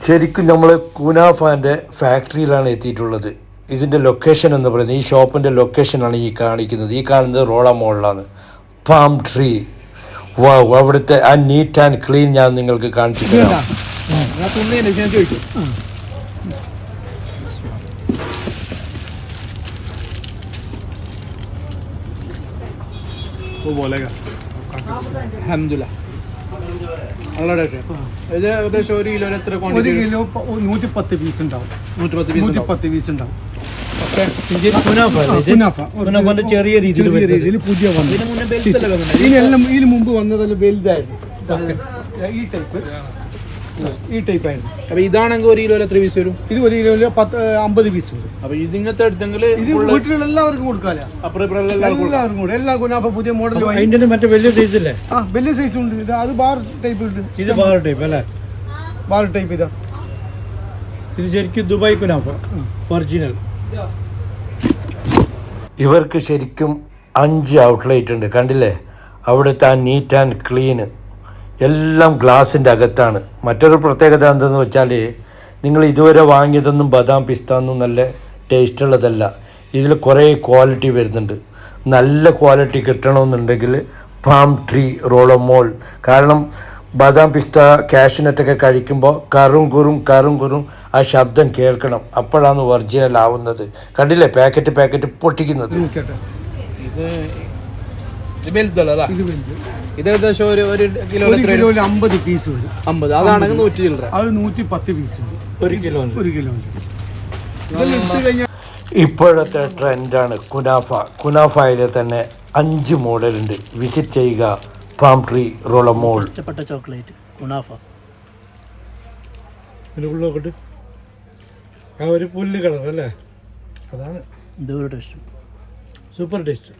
ശരിക്കും നമ്മൾ കുനാഫാൻ്റെ ഫാക്ടറിയിലാണ് എത്തിയിട്ടുള്ളത്. ഇതിൻ്റെ ലൊക്കേഷൻ എന്ന് പറയുന്നത്, ഈ ഷോപ്പിൻ്റെ ലൊക്കേഷനാണ് ഈ കാണിക്കുന്നത്. ഈ കാണുന്നത് റോള മോളിലാണ്. Palm tree. വാ, അവിടുത്തെ ആ നീറ്റ് ആൻഡ് ക്ലീൻ ഞാൻ നിങ്ങൾക്ക് കാണിച്ചു തരാം. ഏകദേശം ഒരു കിലോ എത്ര? 110 പീസ് ഉണ്ടാവും. 110 പീസ് ഉണ്ടാവും. ചെറിയ രീതിയിൽ പുതിയ വന്നു. ഇതിന് മുമ്പ് വന്നതെല്ലാം വലുതായിരുന്നു. ഈ ടൈപ്പ് ആയിരുന്നു. അപ്പൊ ഇതാണെങ്കിൽ ഒരു കിലോ എത്ര പീസ് വരും? ഇത് ഒരു കിലോ 50 പീസ് വരും. അപ്പൊ ഇതിങ്ങനത്തെ എടുത്തെങ്കിൽ ഇത് വീട്ടിലുള്ള എല്ലാവർക്കും കൊടുക്കാമല്ലോ. എല്ലാവർക്കും കൂടെ എല്ലാ കുനാഫ പുതിയ മോഡൽ. അതിന്റെ മറ്റേ വലിയ സൈസ് അല്ലേ? വലിയ സൈസ് ഉണ്ട്. ഇത് അത് ബാർ ടൈപ്പ് ഉണ്ട്. ഇത് ബാർ ടൈപ്പ് അല്ലേ? ബാർ ടൈപ്പ് ഇതാ. ഇത് ശരിക്കും ദുബായ് കുനാഫ ഒറിജിനൽ. ഇവർക്ക് ശരിക്കും 5 ഔട്ട്ലെറ്റ് ഉണ്ട്, കണ്ടില്ലേ? അവിടുത്തെ ആ നീറ്റ് ആൻഡ് ക്ലീന് എല്ലാം ഗ്ലാസിൻ്റെ അകത്താണ്. മറ്റൊരു പ്രത്യേകത എന്തെന്ന് വെച്ചാൽ, നിങ്ങൾ ഇതുവരെ വാങ്ങിയതൊന്നും ബദാം പിസ്താന്നും നല്ല ടേസ്റ്റ് ഉള്ളതല്ല. ഇതിൽ കുറേ ക്വാളിറ്റി വരുന്നുണ്ട്. നല്ല ക്വാളിറ്റി കിട്ടണമെന്നുണ്ടെങ്കിൽ പാം ട്രീ റോള മോൾ. കാരണം ബദാം പിസ്ത കാഷ്നട്ടൊക്കെ കഴിക്കുമ്പോൾ കറും കുറും ആ ശബ്ദം കേൾക്കണം. അപ്പോഴാണ് ഒറിജിനൽ ആവുന്നത്. കണ്ടില്ലേ പാക്കറ്റ് പൊട്ടിക്കുന്നത്? ഇത് ഏകദേശം ഒരു കിലോ 50 പീസ് വരും. 50. അതാണെങ്കിൽ 100 ചില്ലറ. അത് 110 പീസ് വരും. ഒരു കിലോ. ഇപ്പോഴത്തെ ട്രെൻഡാണ് കുനാഫ. കുനാഫയിൽ തന്നെ 5 മോഡലുണ്ട്. വിസിറ്റ് ചെയ്യുക പാം ട്രീ റോള മോൾ. ഇഷ്ടപ്പെട്ട ചോക്ലേറ്റ് കുനാഫ. ഉള്ളോട്ട് ആ ഒരു പുല്ല് കളർ അല്ലേ? അതാണ് ഇത് ഒരു ടേസ്റ്റ്. Super taste.